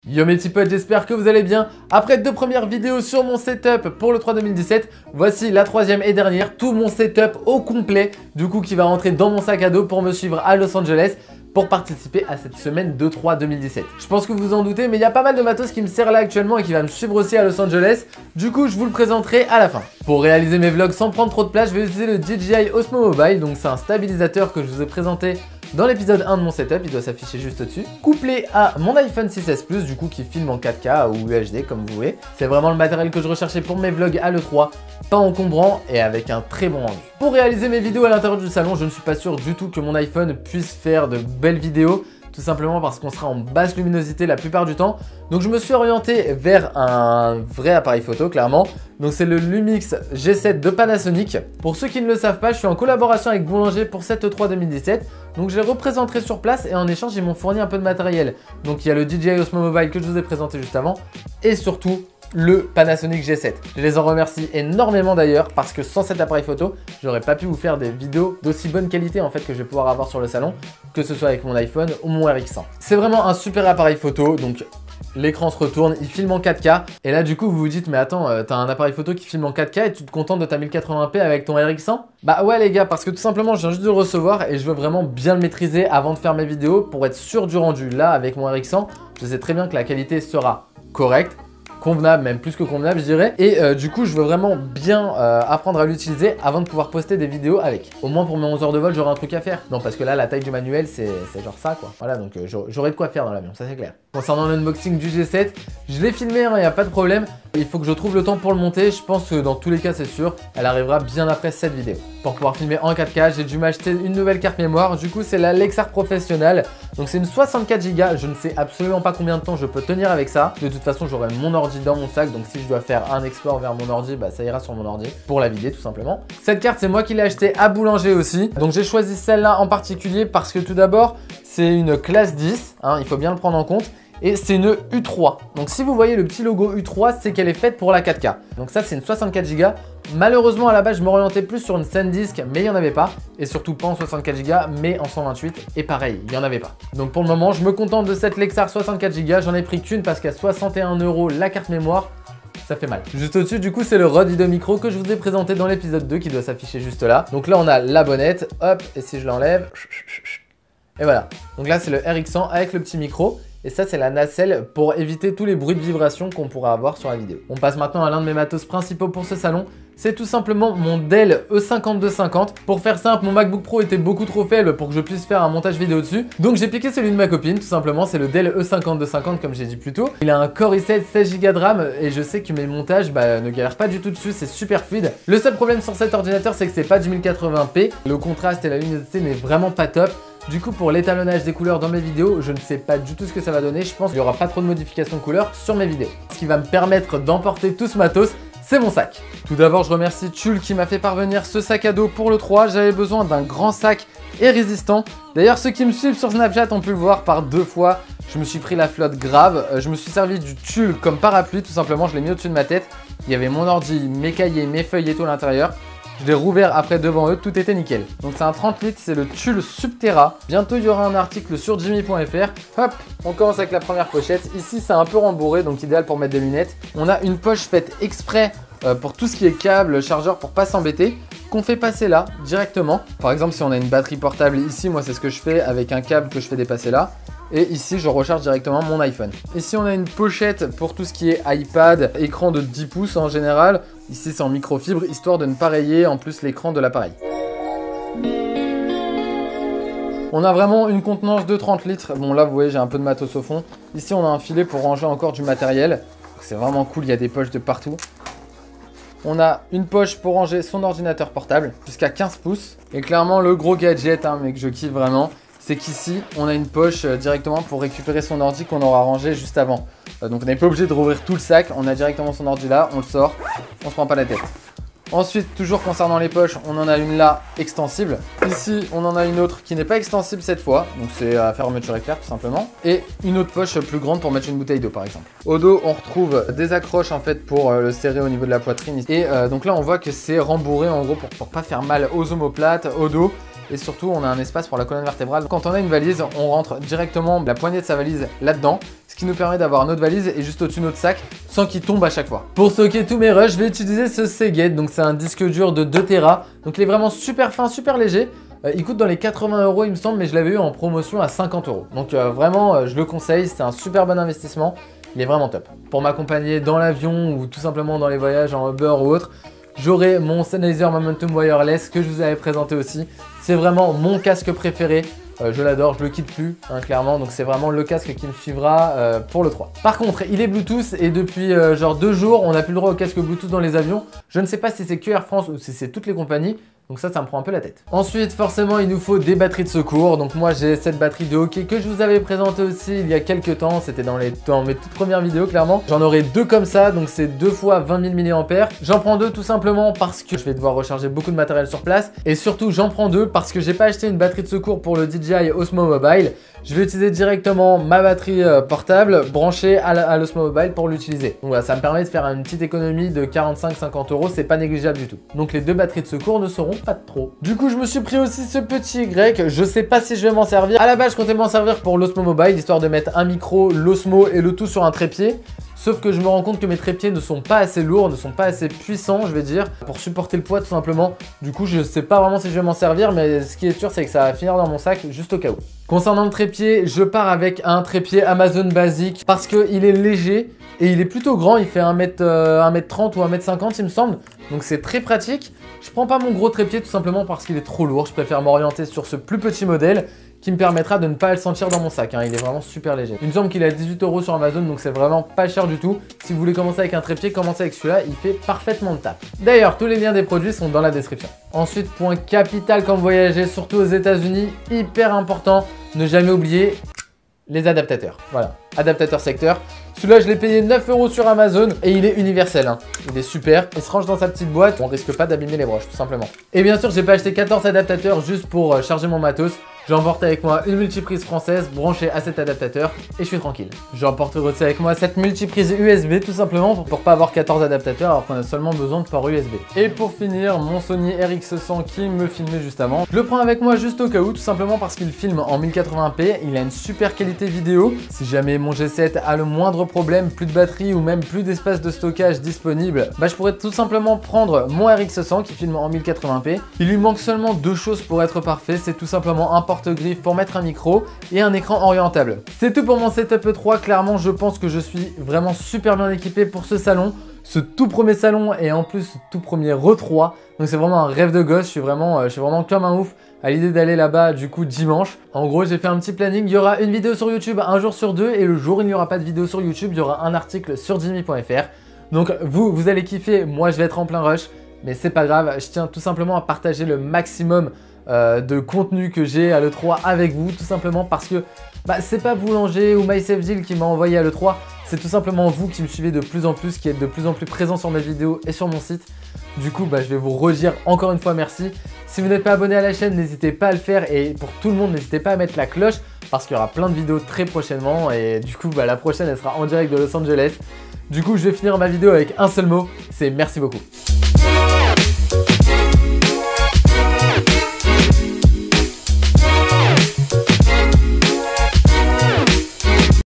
Yo mes petits potes, j'espère que vous allez bien. Après deux premières vidéos sur mon setup pour le 3 2017, voici la troisième et dernière, tout mon setup au complet, du coup qui va rentrer dans mon sac à dos pour me suivre à Los Angeles pour participer à cette semaine d'E3 2017. Je pense que vous vous en doutez, mais il y a pas mal de matos qui me sert là actuellement et qui va me suivre aussi à Los Angeles. Du coup, je vous le présenterai à la fin. Pour réaliser mes vlogs sans prendre trop de place, je vais utiliser le DJI Osmo Mobile. Donc c'est un stabilisateur que je vous ai présenté dans l'épisode 1 de mon setup, il doit s'afficher juste au-dessus. Couplé à mon iPhone 6S Plus, du coup qui filme en 4K ou UHD comme vous voulez. C'est vraiment le matériel que je recherchais pour mes vlogs à l'E3, pas encombrant et avec un très bon rendu. Pour réaliser mes vidéos à l'intérieur du salon, je ne suis pas sûr du tout que mon iPhone puisse faire de belles vidéos. Tout simplement parce qu'on sera en basse luminosité la plupart du temps. Donc je me suis orienté vers un vrai appareil photo clairement. Donc c'est le Lumix G7 de Panasonic. Pour ceux qui ne le savent pas, je suis en collaboration avec Boulanger pour cette E3 2017. Donc je les représenterai sur place et en échange ils m'ont fourni un peu de matériel. Donc il y a le DJI Osmo Mobile que je vous ai présenté juste avant. Et surtout le Panasonic G7. Je les en remercie énormément d'ailleurs parce que sans cet appareil photo, j'aurais pas pu vous faire des vidéos d'aussi bonne qualité en fait que je vais pouvoir avoir sur le salon, que ce soit avec mon iPhone ou mon RX100. C'est vraiment un super appareil photo, donc l'écran se retourne, il filme en 4K. Et là du coup vous vous dites mais attends, t'as un appareil photo qui filme en 4K et tu te contentes de ta 1080p avec ton RX100? Bah ouais les gars, parce que tout simplement je viens juste de le recevoir et je veux vraiment bien le maîtriser avant de faire mes vidéos pour être sûr du rendu. Là avec mon RX100, je sais très bien que la qualité sera correcte, convenable, même plus que convenable je dirais. Et du coup je veux vraiment bien apprendre à l'utiliser avant de pouvoir poster des vidéos avec. Au moins pour mes 11 heures de vol j'aurai un truc à faire. Non parce que là la taille du manuel c'est genre ça quoi. Voilà donc j'aurai de quoi faire dans l'avion, ça c'est clair. Concernant l'unboxing du G7, je l'ai filmé, il n'y a pas de problème. Il faut que je trouve le temps pour le monter. Je pense que dans tous les cas c'est sûr, elle arrivera bien après cette vidéo. Pour pouvoir filmer en 4K, j'ai dû m'acheter une nouvelle carte mémoire. Du coup c'est la Lexar Professional. Donc c'est une 64 Go. Je ne sais absolument pas combien de temps je peux tenir avec ça. De toute façon j'aurai mon ordi dans mon sac. Donc si je dois faire un export vers mon ordi, bah ça ira sur mon ordi pour la vider tout simplement. Cette carte c'est moi qui l'ai achetée à Boulanger aussi. Donc j'ai choisi celle-là en particulier parce que tout d'abord c'est une classe 10. Il faut bien le prendre en compte. Et c'est une U3. Donc si vous voyez le petit logo U3, c'est qu'elle est faite pour la 4K. Donc ça c'est une 64 Go. Malheureusement à la base je m'orientais plus sur une SanDisk mais il n'y en avait pas. Et surtout pas en 64 Go mais en 128. Et pareil, il n'y en avait pas. Donc pour le moment je me contente de cette Lexar 64 Go. J'en ai pris qu'une parce qu'à 61 € la carte mémoire, ça fait mal. Juste au-dessus du coup c'est le Rode Ido Micro que je vous ai présenté dans l'épisode 2 qui doit s'afficher juste là. Donc là on a la bonnette, hop, et si je l'enlève, et voilà. Donc là c'est le RX100 avec le petit micro. Et ça c'est la nacelle pour éviter tous les bruits de vibration qu'on pourra avoir sur la vidéo. On passe maintenant à l'un de mes matos principaux pour ce salon. C'est tout simplement mon Dell E5250. Pour faire simple, mon MacBook Pro était beaucoup trop faible pour que je puisse faire un montage vidéo dessus. Donc j'ai piqué celui de ma copine, tout simplement. C'est le Dell E5250 comme j'ai dit plus tôt. Il a un Core i7 16 Go de RAM et je sais que mes montages ne galèrent pas du tout dessus, c'est super fluide. Le seul problème sur cet ordinateur c'est que c'est pas du 1080p. Le contraste et la luminosité n'est vraiment pas top. Du coup pour l'étalonnage des couleurs dans mes vidéos, je ne sais pas du tout ce que ça va donner. Je pense qu'il n'y aura pas trop de modifications de couleurs sur mes vidéos. Ce qui va me permettre d'emporter tout ce matos, c'est mon sac. Tout d'abord je remercie Tulle qui m'a fait parvenir ce sac à dos pour le 3. J'avais besoin d'un grand sac et résistant. D'ailleurs ceux qui me suivent sur Snapchat ont pu le voir par 2 fois. Je me suis pris la flotte grave. Je me suis servi du Tulle comme parapluie tout simplement. Je l'ai mis au-dessus de ma tête. Il y avait mon ordi, mes cahiers, mes feuilles et tout à l'intérieur. Je l'ai rouvert après devant eux, tout était nickel. Donc c'est un 30 litres, c'est le Tulle Subterra. Bientôt il y aura un article sur Jimmy.fr. Hop, on commence avec la première pochette. Ici c'est un peu rembourré, donc idéal pour mettre des lunettes. On a une poche faite exprès pour tout ce qui est câble, chargeur pour pas s'embêter, qu'on fait passer là directement. Par exemple si on a une batterie portable ici, moi c'est ce que je fais avec un câble que je fais dépasser là. Et ici je recharge directement mon iPhone. Ici on a une pochette pour tout ce qui est iPad, écran de 10 pouces en général. Ici c'est en microfibre histoire de ne pas rayer en plus l'écran de l'appareil. On a vraiment une contenance de 30 litres. Bon là vous voyez j'ai un peu de matos au fond. Ici on a un filet pour ranger encore du matériel. C'est vraiment cool, il y a des poches de partout. On a une poche pour ranger son ordinateur portable jusqu'à 15 pouces. Et clairement le gros gadget mais que je kiffe vraiment, c'est qu'ici on a une poche directement pour récupérer son ordi qu'on aura rangé juste avant. Donc on n'est pas obligé de rouvrir tout le sac, on a directement son ordi là, on le sort, on se prend pas la tête. Ensuite, toujours concernant les poches, on en a une là extensible. Ici, on en a une autre qui n'est pas extensible cette fois, donc c'est à fermeture éclair tout simplement. Et une autre poche plus grande pour mettre une bouteille d'eau par exemple. Au dos, on retrouve des accroches en fait pour le serrer au niveau de la poitrine. Et donc là, on voit que c'est rembourré en gros pour pas faire mal aux omoplates, au dos. Et surtout, on a un espace pour la colonne vertébrale. Quand on a une valise, on rentre directement la poignée de sa valise là-dedans, ce ce qui nous permet d'avoir notre valise et juste au-dessus notre sac sans qu'il tombe à chaque fois. Pour stocker tous mes rushs, je vais utiliser ce Seagate, donc c'est un disque dur de 2 Tera, donc il est vraiment super fin, super léger. Il coûte dans les 80 € il me semble, mais je l'avais eu en promotion à 50 €. Donc vraiment, je le conseille, c'est un super bon investissement, il est vraiment top. Pour m'accompagner dans l'avion ou tout simplement dans les voyages en Uber ou autre, j'aurai mon Sennheiser Momentum Wireless que je vous avais présenté aussi. C'est vraiment mon casque préféré. Je l'adore, je le quitte plus, hein, clairement. Donc c'est vraiment le casque qui me suivra pour le 3. Par contre, il est Bluetooth et depuis genre 2 jours, on n'a plus le droit au casque Bluetooth dans les avions. Je ne sais pas si c'est que Air France ou si c'est toutes les compagnies. Donc ça me prend un peu la tête. Ensuite, forcément, il nous faut des batteries de secours. Donc moi, j'ai cette batterie de hockey que je vous avais présentée aussi il y a quelques temps. C'était dans mes toutes premières vidéos, clairement. J'en aurai 2 comme ça, donc c'est 2 fois 20 000 mAh. J'en prends 2 tout simplement parce que je vais devoir recharger beaucoup de matériel sur place. Et surtout, j'en prends 2 parce que j'ai pas acheté une batterie de secours pour le DJI Osmo Mobile. Je vais utiliser directement ma batterie portable branchée à l'Osmo Mobile pour l'utiliser. Donc voilà, ça me permet de faire une petite économie de 45-50 €, c'est pas négligeable du tout. Donc les 2 batteries de secours ne seront pas de trop. Du coup, je me suis pris aussi ce petit Y, je sais pas si je vais m'en servir. À la base, je comptais m'en servir pour l'Osmo Mobile, histoire de mettre un micro, l'Osmo et le tout sur un trépied. Sauf que je me rends compte que mes trépieds ne sont pas assez lourds, ne sont pas assez puissants, je vais dire, pour supporter le poids tout simplement. Du coup, je sais pas vraiment si je vais m'en servir, mais ce qui est sûr, c'est que ça va finir dans mon sac juste au cas où. Concernant le trépied, je pars avec un trépied Amazon basique parce qu'il est léger et il est plutôt grand. Il fait 1m30 ou 1m50 il me semble, donc c'est très pratique. Je prends pas mon gros trépied tout simplement parce qu'il est trop lourd. Je préfère m'orienter sur ce plus petit modèle qui me permettra de ne pas le sentir dans mon sac, hein. Il est vraiment super léger. Il me semble qu'il est à 18 € sur Amazon, donc c'est vraiment pas cher du tout. Si vous voulez commencer avec un trépied, commencez avec celui-là, il fait parfaitement le taf. D'ailleurs, tous les liens des produits sont dans la description. Ensuite, point capital quand vous voyagez, surtout aux États-Unis, hyper important, ne jamais oublier les adaptateurs. Voilà, adaptateur secteur. Celui-là, je l'ai payé 9 € sur Amazon et il est universel, hein. Il est super. Il se range dans sa petite boîte. On risque pas d'abîmer les broches, tout simplement. Et bien sûr, j'ai pas acheté 14 adaptateurs juste pour charger mon matos. J'emporte avec moi une multiprise française branchée à cet adaptateur et je suis tranquille. J'emporterai aussi avec moi cette multiprise USB tout simplement pour pas avoir 14 adaptateurs alors qu'on a seulement besoin de port USB. Et pour finir, mon Sony RX100 qui me filmait juste avant. Je le prends avec moi juste au cas où, tout simplement parce qu'il filme en 1080p. Il a une super qualité vidéo. Si jamais mon G7 a le moindre problème, plus de batterie ou même plus d'espace de stockage disponible, bah je pourrais tout simplement prendre mon RX100 qui filme en 1080p. Il lui manque seulement 2 choses pour être parfait, c'est tout simplement un porte-griffe pour mettre un micro et un écran orientable. C'est tout pour mon setup E3, clairement je pense que je suis vraiment super bien équipé pour ce salon. Ce tout premier salon et en plus ce tout premier E3, donc c'est vraiment un rêve de gosse, je suis vraiment comme un ouf à l'idée d'aller là-bas du coup dimanche. En gros j'ai fait un petit planning, il y aura une vidéo sur YouTube un jour sur 2 et le jour où il n'y aura pas de vidéo sur YouTube, il y aura un article sur Jimmy.fr. Donc vous allez kiffer, moi je vais être en plein rush, mais c'est pas grave, je tiens tout simplement à partager le maximum de contenu que j'ai à l'E3 avec vous, tout simplement parce que c'est pas Boulanger ou MySafeDeal qui m'a envoyé à l'E3, c'est tout simplement vous qui me suivez de plus en plus, qui êtes de plus en plus présents sur mes vidéos et sur mon site. Du coup, je vais vous redire encore une fois merci. Si vous n'êtes pas abonné à la chaîne, n'hésitez pas à le faire et pour tout le monde, n'hésitez pas à mettre la cloche parce qu'il y aura plein de vidéos très prochainement et du coup, la prochaine, elle sera en direct de Los Angeles. Du coup, je vais finir ma vidéo avec un seul mot, c'est merci beaucoup.